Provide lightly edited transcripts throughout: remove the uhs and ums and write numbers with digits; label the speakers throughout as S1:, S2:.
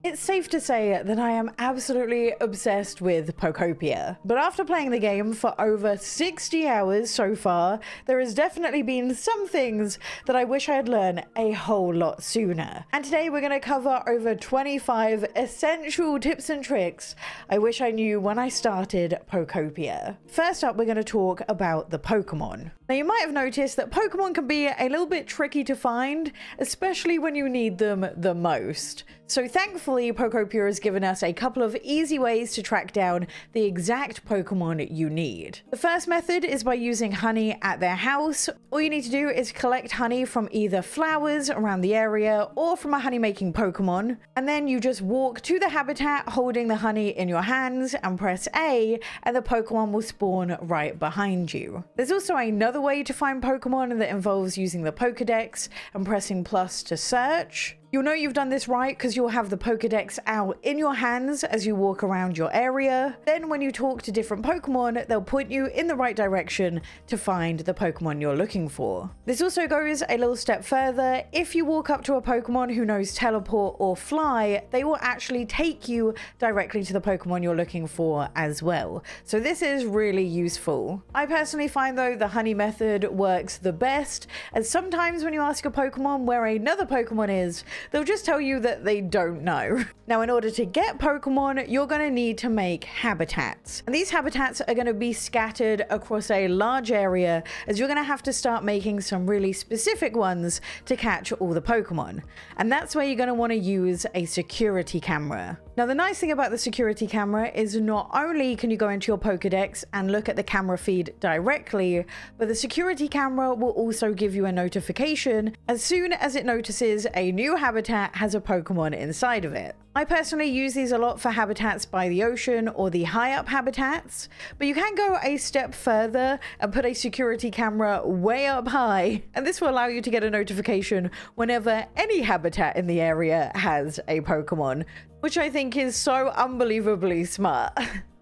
S1: It's safe to say that I am absolutely obsessed with Pokopia, but after playing the game for over 60 hours so far, there has definitely been some things that I wish I had learned a whole lot sooner. And today we're going to cover over 25 essential tips and tricks I wish I knew when I started Pokopia. First up, we're going to talk about the Pokemon. Now you might have noticed that Pokemon can be a little bit tricky to find, especially when you need them the most. So thankfully, Pokopia has given us a couple of easy ways to track down the exact Pokemon you need. The first method is by using honey at their house. All you need to do is collect honey from either flowers around the area or from a honey-making Pokemon, and then you just walk to the habitat holding the honey in your hands and press A, and the Pokemon will spawn right behind you. There's also another way to find Pokemon that involves using the Pokedex and pressing plus to search. You'll know you've done this right because you'll have the Pokedex out in your hands as you walk around your area. Then when you talk to different Pokemon, they'll point you in the right direction to find the Pokemon you're looking for. This also goes a little step further. If you walk up to a Pokemon who knows teleport or fly, they will actually take you directly to the Pokemon you're looking for as well. So this is really useful. I personally find though the honey method works the best, as sometimes when you ask a Pokemon where another Pokemon is, they'll just tell you that they don't know. Now, in order to get Pokemon, you're going to need to make habitats. And these habitats are going to be scattered across a large area, as you're going to have to start making some really specific ones to catch all the Pokemon. And that's where you're going to want to use a security camera. Now, the nice thing about the security camera is not only can you go into your Pokedex and look at the camera feed directly, but the security camera will also give you a notification as soon as it notices a new habitat has a Pokemon inside of it. I personally use these a lot for habitats by the ocean or the high up habitats, but you can go a step further and put a security camera way up high, and this will allow you to get a notification whenever any habitat in the area has a Pokemon, which I think is so unbelievably smart.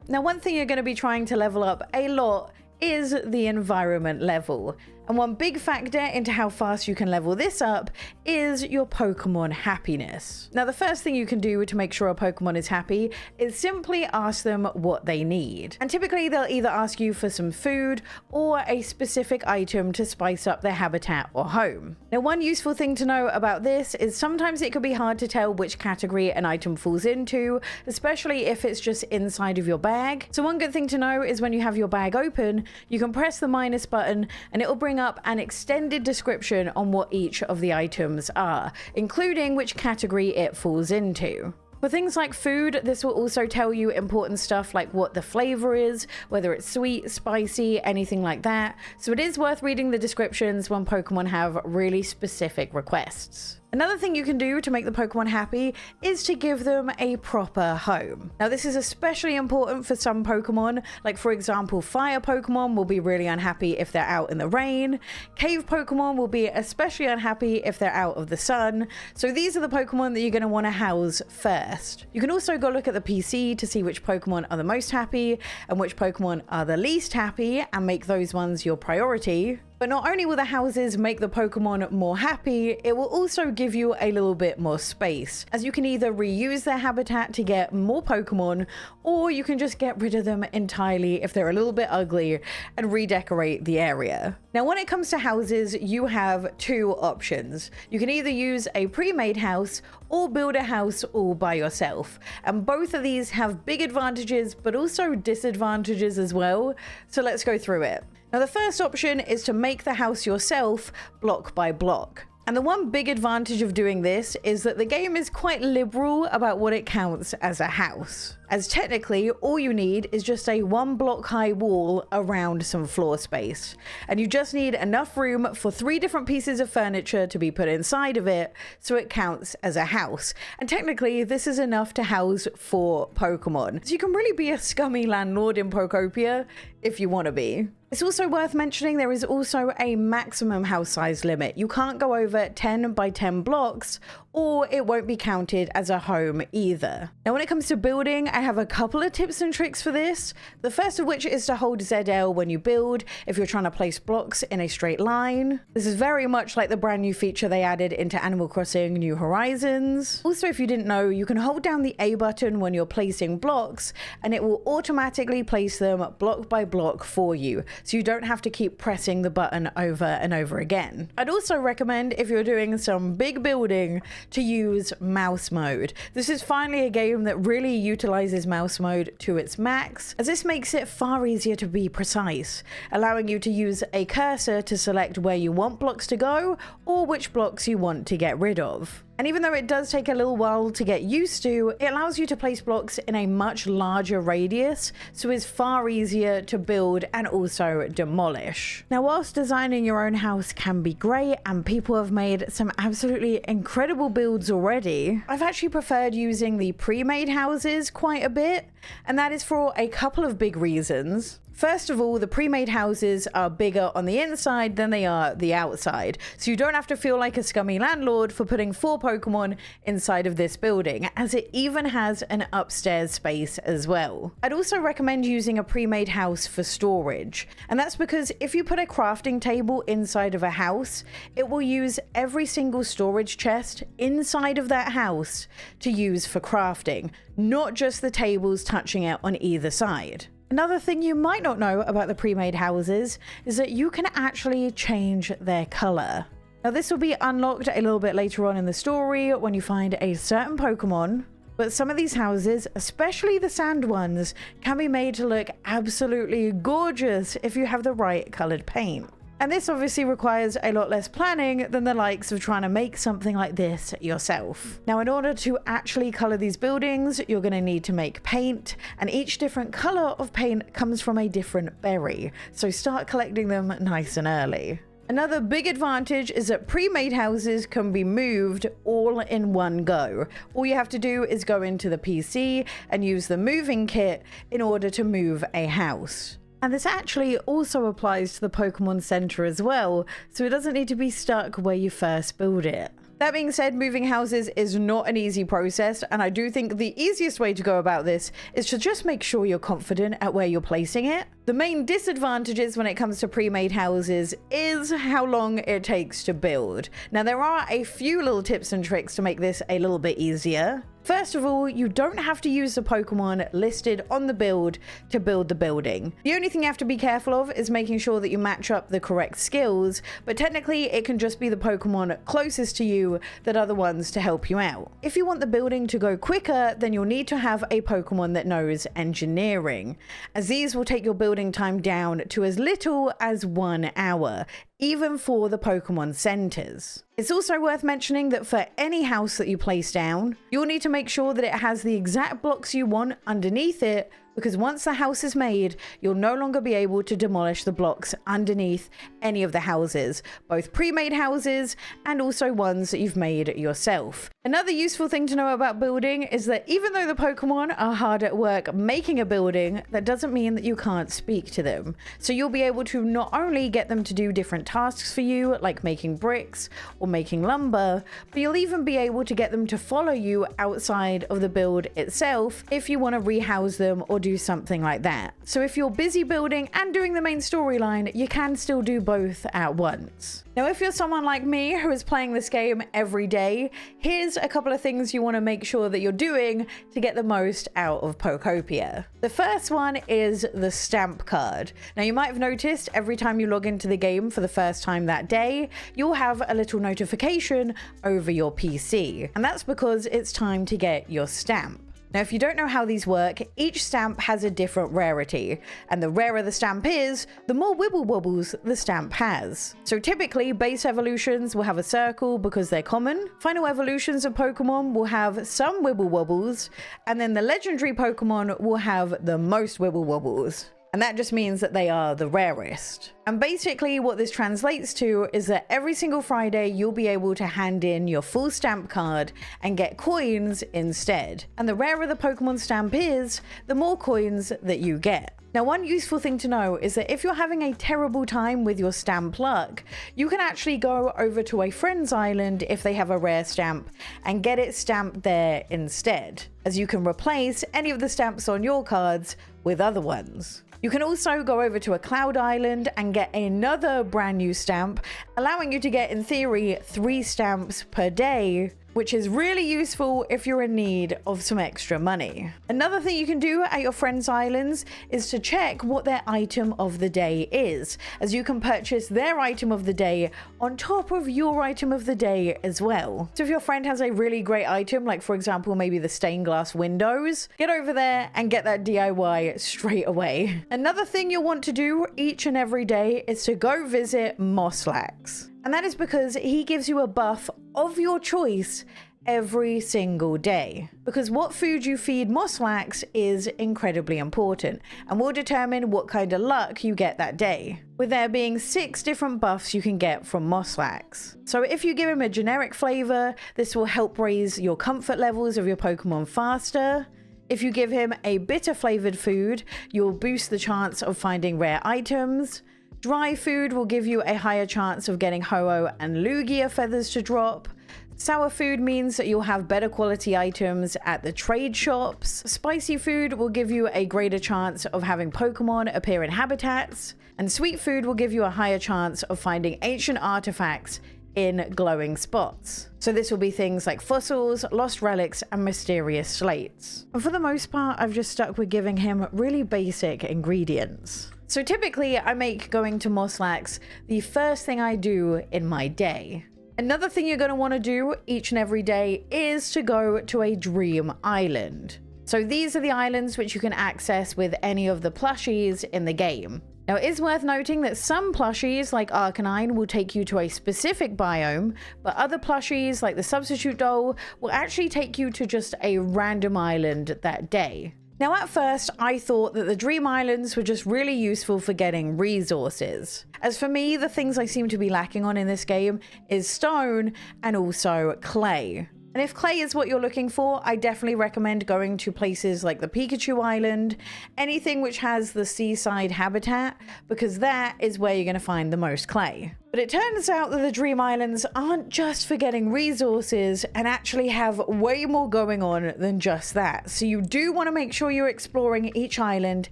S1: Now, one thing you're going to be trying to level up a lot is the environment level. And one big factor into how fast you can level this up is your Pokemon happiness. Now, the first thing you can do to make sure a Pokemon is happy is simply ask them what they need. And typically they'll either ask you for some food or a specific item to spice up their habitat or home. Now, one useful thing to know about this is sometimes it can be hard to tell which category an item falls into, especially if it's just inside of your bag. So one good thing to know is when you have your bag open, you can press the minus button and it will bring up an extended description on what each of the items are, including which category it falls into. For things like food, this will also tell you important stuff like what the flavor is, whether it's sweet, spicy, anything like that. So it is worth reading the descriptions when Pokemon have really specific requests. Another thing you can do to make the Pokemon happy is to give them a proper home. Now, this is especially important for some Pokemon, like for example, fire Pokemon will be really unhappy if they're out in the rain. Cave Pokemon will be especially unhappy if they're out of the sun. So these are the Pokemon that you're going to want to house first. You can also go look at the PC to see which Pokemon are the most happy and which Pokemon are the least happy and make those ones your priority. But not only will the houses make the Pokemon more happy, it will also give you a little bit more space, as you can either reuse their habitat to get more Pokemon, or you can just get rid of them entirely if they're a little bit ugly and redecorate the area. Now, when it comes to houses, you have two options. You can either use a pre-made house or build a house all by yourself. And both of these have big advantages, but also disadvantages as well. So let's go through it. Now, the first option is to make the house yourself block by block. And the one big advantage of doing this is that the game is quite liberal about what it counts as a house, as technically all you need is just a 1 block high wall around some floor space, and you just need enough room for 3 different pieces of furniture to be put inside of it, so it counts as a house. And technically this is enough to house 4 Pokemon, so you can really be a scummy landlord in Pokopia if you want to be. It's also worth mentioning there is also a maximum house size limit. You can't go over 10 by 10 blocks, or it won't be counted as a home either. Now, when it comes to building, I have a couple of tips and tricks for this. The first of which is to hold ZL when you build, if you're trying to place blocks in a straight line. This is very much like the brand new feature they added into Animal Crossing New Horizons. Also, if you didn't know, you can hold down the A button when you're placing blocks, and it will automatically place them block by block for you, so you don't have to keep pressing the button over and over again. I'd also recommend, if you're doing some big building, to use mouse mode. This is finally a game that really utilizes mouse mode to its max, as this makes it far easier to be precise, allowing you to use a cursor to select where you want blocks to go or which blocks you want to get rid of. And even though it does take a little while to get used to, it allows you to place blocks in a much larger radius, so it's far easier to build and also demolish. Now, whilst designing your own house can be great, and people have made some absolutely incredible builds already, I've actually preferred using the pre-made houses quite a bit, and that is for a couple of big reasons. First of all, the pre-made houses are bigger on the inside than they are the outside, so you don't have to feel like a scummy landlord for putting 4 Pokemon inside of this building, as it even has an upstairs space as well. I'd also recommend using a pre-made house for storage, and that's because if you put a crafting table inside of a house, it will use every single storage chest inside of that house to use for crafting, not just the tables touching it on either side. Another thing you might not know about the pre-made houses is that you can actually change their color. Now, this will be unlocked a little bit later on in the story when you find a certain Pokemon, but some of these houses, especially the sand ones, can be made to look absolutely gorgeous if you have the right colored paint. And this obviously requires a lot less planning than the likes of trying to make something like this yourself. Now, in order to actually color these buildings, you're going to need to make paint, and each different color of paint comes from a different berry, so start collecting them nice and early. Another big advantage is that pre-made houses can be moved all in one go. All you have to do is go into the PC and use the moving kit in order to move a house. And this actually also applies to the Pokemon Center as well, so it doesn't need to be stuck where you first build it. That being said, moving houses is not an easy process, and I do think the easiest way to go about this is to just make sure you're confident at where you're placing it. The main disadvantages when it comes to pre-made houses is how long it takes to build. Now, there are a few little tips and tricks to make this a little bit easier. First of all, you don't have to use the Pokemon listed on the build to build the building. The only thing you have to be careful of is making sure that you match up the correct skills, but technically it can just be the Pokemon closest to you that are the ones to help you out. If you want the building to go quicker, then you'll need to have a Pokemon that knows engineering, as these will take your building time down to as little as 1 hour, even for the Pokemon centers. It's also worth mentioning that for any house that you place down, you'll need to make sure that it has the exact blocks you want underneath it, because once the house is made, you'll no longer be able to demolish the blocks underneath any of the houses, both pre-made houses and also ones that you've made yourself. Another useful thing to know about building is that even though the Pokemon are hard at work making a building, that doesn't mean that you can't speak to them. So you'll be able to not only get them to do different tasks for you, like making bricks or making lumber, but you'll even be able to get them to follow you outside of the build itself if you want to rehouse them or do something like that. So if you're busy building and doing the main storyline, you can still do both at once. Now, if you're someone like me who is playing this game every day, here's a couple of things you want to make sure that you're doing to get the most out of Pokopia. The first one is the stamp card. Now, you might have noticed every time you log into the game for the first time that day, you'll have a little notification over your PC, and that's because it's time to get your stamp. Now, if you don't know how these work, each stamp has a different rarity, and the rarer the stamp is, the more wibble wobbles the stamp has. So typically, base evolutions will have a circle because they're common, final evolutions of Pokemon will have some wibble wobbles, and then the legendary Pokemon will have the most wibble wobbles. And that just means that they are the rarest. And basically what this translates to is that every single Friday you'll be able to hand in your full stamp card and get coins instead. And the rarer the Pokemon stamp is, the more coins that you get. Now, one useful thing to know is that if you're having a terrible time with your stamp luck, you can actually go over to a friend's island if they have a rare stamp and get it stamped there instead, as you can replace any of the stamps on your cards with other ones. You can also go over to a cloud island and get another brand new stamp, allowing you to get, in theory, 3 stamps per day, which is really useful if you're in need of some extra money. Another thing you can do at your friends' islands is to check what their item of the day is, as you can purchase their item of the day on top of your item of the day as well. So if your friend has a really great item, like for example maybe the stained glass windows, get over there and get that DIY straight away. Another thing you'll want to do each and every day is to go visit Mosslax. And that is because he gives you a buff of your choice every single day. Because what food you feed Mosslax is incredibly important and will determine what kind of luck you get that day, with there being 6 different buffs you can get from Mosslax. So if you give him a generic flavor, this will help raise your comfort levels of your Pokemon faster. If you give him a bitter flavored food, you'll boost the chance of finding rare items. Dry food will give you a higher chance of getting Ho-Oh and Lugia feathers to drop. Sour food means that you'll have better quality items at the trade shops. Spicy food will give you a greater chance of having Pokemon appear in habitats. And sweet food will give you a higher chance of finding ancient artifacts in glowing spots. So this will be things like fossils, lost relics, and mysterious slates. And for the most part, I've just stuck with giving him really basic ingredients. So typically, I make going to Mosslax the first thing I do in my day. Another thing you're going to want to do each and every day is to go to a dream island. So these are the islands which you can access with any of the plushies in the game. Now, it is worth noting that some plushies, like Arcanine, will take you to a specific biome, but other plushies, like the Substitute Doll, will actually take you to just a random island that day. Now, at first, I thought that the Dream Islands were just really useful for getting resources. As for me, the things I seem to be lacking on in this game is stone and also clay. And if clay is what you're looking for, I definitely recommend going to places like the Pikachu Island, anything which has the seaside habitat, because that is where you're going to find the most clay. But it turns out that the Dream Islands aren't just for getting resources and actually have way more going on than just that. So you do want to make sure you're exploring each island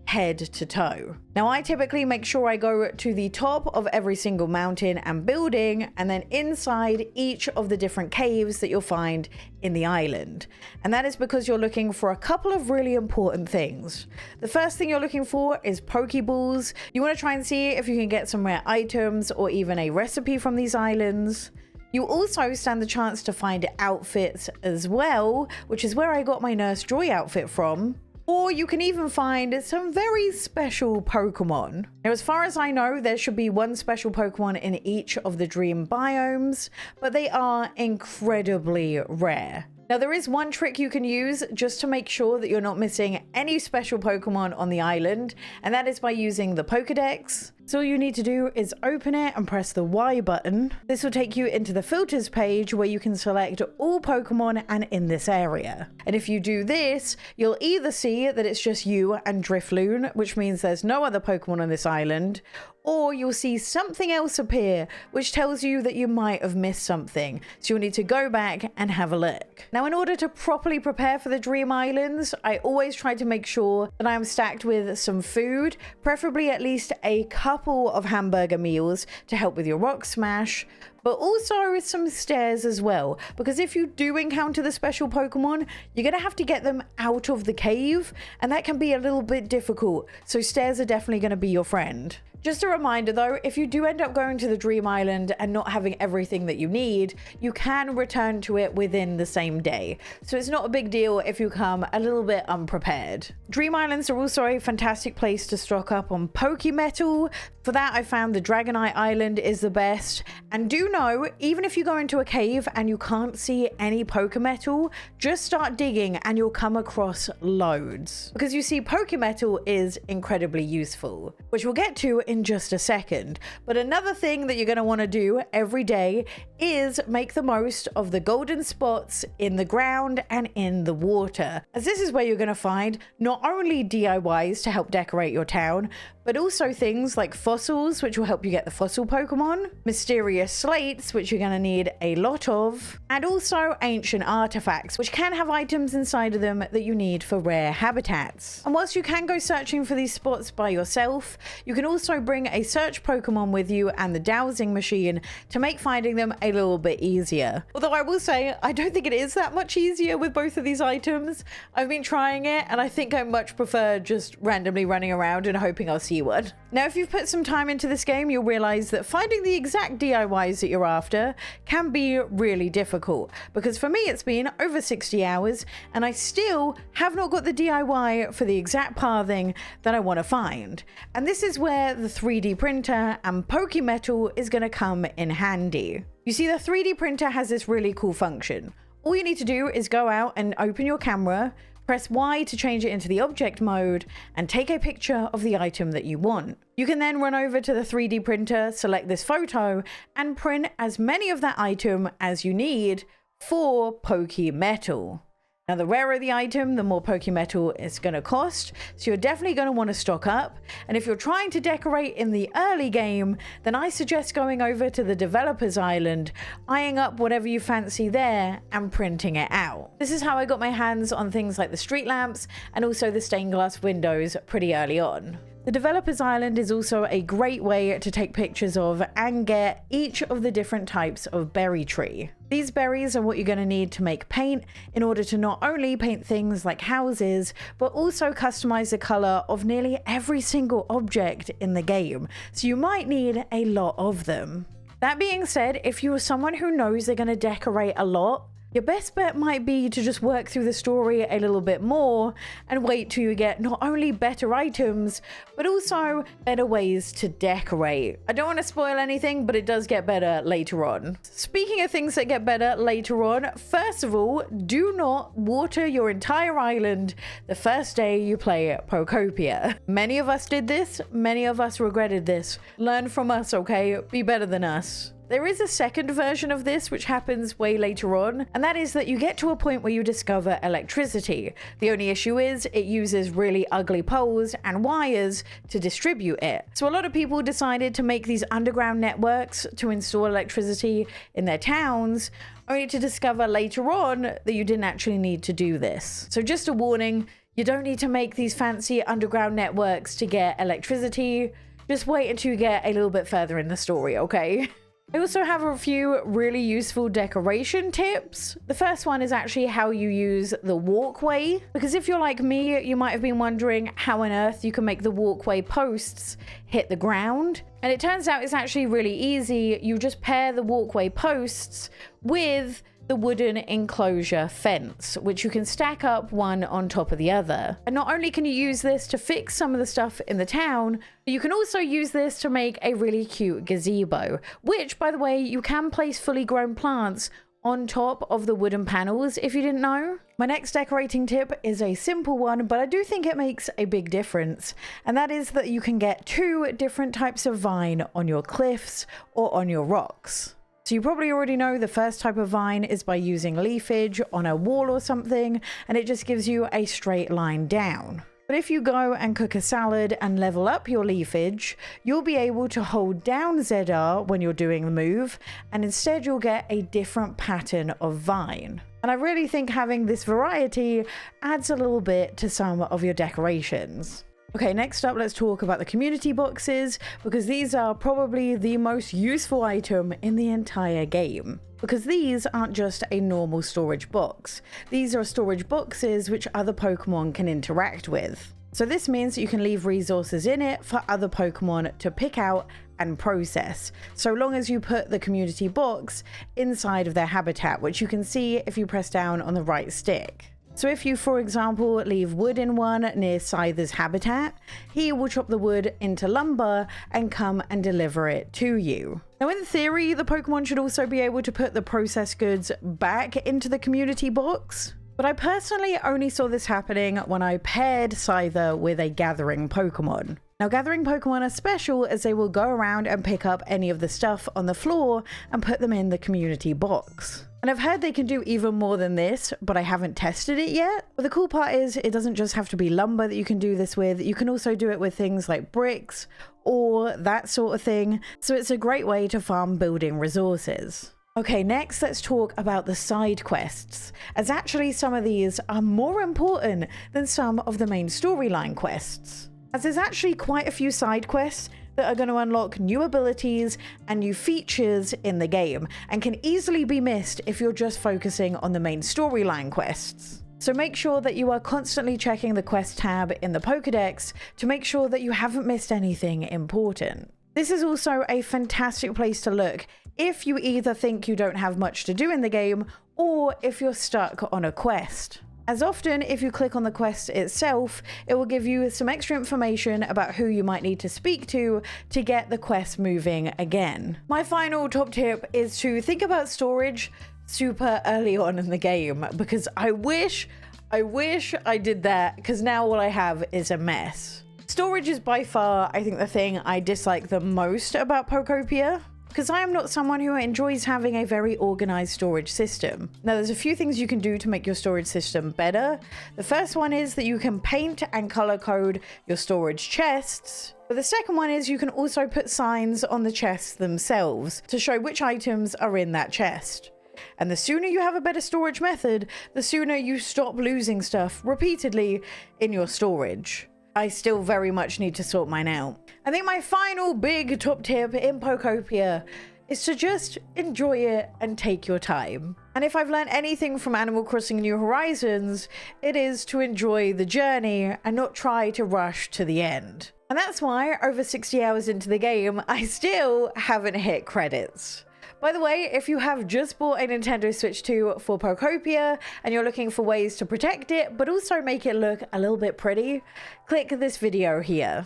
S1: head to toe. Now, I typically make sure I go to the top of every single mountain and building, and then inside each of the different caves that you'll find in the island. And that is because you're looking for a couple of really important things. The first thing you're looking for is Pokeballs. You want to try and see if you can get some rare items or even a recipe from these islands. You also stand the chance to find outfits as well, which is where I got my Nurse Joy outfit from. Or you can even find some very special Pokemon. Now, as far as I know, there should be 1 special Pokemon in each of the dream biomes, but they are incredibly rare. Now, there is one trick you can use just to make sure that you're not missing any special Pokemon on the island, and that is by using the Pokedex. So all you need to do is open it and press the Y button. This will take you into the filters page where you can select all Pokemon and in this area. And if you do this, you'll either see that it's just you and Drifloon, which means there's no other Pokemon on this island, or you'll see something else appear, which tells you that you might have missed something. So you'll need to go back and have a look. Now, in order to properly prepare for the Dream Islands, I always try to make sure that I am stacked with some food, preferably at least a couple of hamburger meals to help with your rock smash, but also some stairs as well, because if you do encounter the special Pokemon, you're going to have to get them out of the cave, and that can be a little bit difficult, so stairs are definitely going to be your friend. Just a reminder though, if you do end up going to the Dream Island and not having everything that you need, you can return to it within the same day. So it's not a big deal if you come a little bit unprepared. Dream Islands are also a fantastic place to stock up on Pokemetal. For that, I found the Dragonite Island is the best. And do know, even if you go into a cave and you can't see any Pokemetal, just start digging and you'll come across loads. Because you see, Pokemetal is incredibly useful, which we'll get to in just a second. But another thing that you're going to want to do every day is make the most of the golden spots in the ground and in the water, as this is where you're going to find not only DIYs to help decorate your town, but also things like fossils, which will help you get the fossil Pokemon, mysterious slates, which you're going to need a lot of, and also ancient artifacts, which can have items inside of them that you need for rare habitats. And whilst you can go searching for these spots by yourself, you can also bring a search Pokemon with you and the dowsing machine to make finding them a little bit easier. Although I will say, I don't think it is that much easier with both of these items. I've been trying it, and I think I much prefer just randomly running around and hoping I'll see one. Now, if you've put some time into this game, you'll realize that finding the exact DIYs that you're after can be really difficult, because for me it's been over 60 hours and I still have not got the DIY for the exact pathing that I want to find. And this is where the 3D printer and Pokemetal is going to come in handy. You see, the 3D printer has this really cool function. All you need to do is go out and open your camera, press Y to change it into the object mode, and take a picture of the item that you want. You can then run over to the 3D printer, select this photo, and print as many of that item as you need for Pokemetal. Now, the rarer the item, the more Pokemetal it's going to cost, so you're definitely going to want to stock up. And if you're trying to decorate in the early game, then I suggest going over to the developers island, eyeing up whatever you fancy there, and printing it out. This is how I got my hands on things like the street lamps and also the stained glass windows pretty early on. The developers island is also a great way to take pictures of and get each of the different types of berry tree. These berries are what you're going to need to make paint in order to not only paint things like houses, but also customize the color of nearly every single object in the game. So you might need a lot of them. That being said, if you are someone who knows they're going to decorate a lot, your best bet might be to just work through the story a little bit more and wait till you get not only better items, but also better ways to decorate. I don't want to spoil anything, but it does get better later on. Speaking of things that get better later on, first of all, do not water your entire island the first day you play Pokopia. Many of us did this, many of us regretted this. Learn from us, okay? Be better than us. There is a second version of this which happens way later on, and that is that you get to a point where you discover electricity. The only issue is it uses really ugly poles and wires to distribute it. So a lot of people decided to make these underground networks to install electricity in their towns, only to discover later on that you didn't actually need to do this. So just a warning, you don't need to make these fancy underground networks to get electricity. Just wait until you get a little bit further in the story, okay? I also have a few really useful decoration tips. The first one is actually how you use the walkway, because if you're like me, you might have been wondering how on earth you can make the walkway posts hit the ground. And it turns out it's actually really easy. You just pair the walkway posts with the wooden enclosure fence, which you can stack up one on top of the other. And not only can you use this to fix some of the stuff in the town, but you can also use this to make a really cute gazebo, which, by the way, you can place fully grown plants on top of the wooden panels if you didn't know. My next decorating tip is a simple one, but I do think it makes a big difference, and that is that you can get 2 different types of vine on your cliffs or on your rocks. So you probably already know the first type of vine is by using leafage on a wall or something, and it just gives you a straight line down. But if you go and cook a salad and level up your leafage, you'll be able to hold down ZR when you're doing the move, and instead you'll get a different pattern of vine. And I really think having this variety adds a little bit to some of your decorations. Okay, next up, let's talk about the community boxes, because these are probably the most useful item in the entire game. Because these aren't just a normal storage box. These are storage boxes which other Pokemon can interact with. So this means that you can leave resources in it for other Pokemon to pick out and process, so long as you put the community box inside of their habitat, which you can see if you press down on the right stick. So if you, for example, leave wood in one near Scyther's habitat, he will chop the wood into lumber and come and deliver it to you. Now, in theory, the Pokemon should also be able to put the processed goods back into the community box. But I personally only saw this happening when I paired Scyther with a gathering Pokemon. Now, gathering Pokemon are special as they will go around and pick up any of the stuff on the floor and put them in the community box. And I've heard they can do even more than this, but I haven't tested it yet. But the cool part is it doesn't just have to be lumber that you can do this with. You can also do it with things like bricks or that sort of thing. So it's a great way to farm building resources. Okay, next let's talk about the side quests, as actually some of these are more important than some of the main storyline quests. As there's actually quite a few side quests that are going to unlock new abilities and new features in the game, and can easily be missed if you're just focusing on the main storyline quests. So make sure that you are constantly checking the quest tab in the Pokédex to make sure that you haven't missed anything important. This is also a fantastic place to look if you either think you don't have much to do in the game, or if you're stuck on a quest. As often, if you click on the quest itself, it will give you some extra information about who you might need to speak to get the quest moving again. My final top tip is to think about storage super early on in the game, because I wish I did that, because now all I have is a mess. Storage is by far, I think, the thing I dislike the most about Pokopia, because I am not someone who enjoys having a very organized storage system. Now, there's a few things you can do to make your storage system better. The first one is that you can paint and color code your storage chests. But the second one is you can also put signs on the chests themselves to show which items are in that chest. And the sooner you have a better storage method, the sooner you stop losing stuff repeatedly in your storage. I still very much need to sort mine out. I think my final big top tip in Pokopia is to just enjoy it and take your time. And if I've learned anything from Animal Crossing New Horizons, it is to enjoy the journey and not try to rush to the end. And that's why, over 60 hours into the game, I still haven't hit credits. By the way, if you have just bought a Nintendo Switch 2 for Pokopia and you're looking for ways to protect it, but also make it look a little bit pretty, click this video here.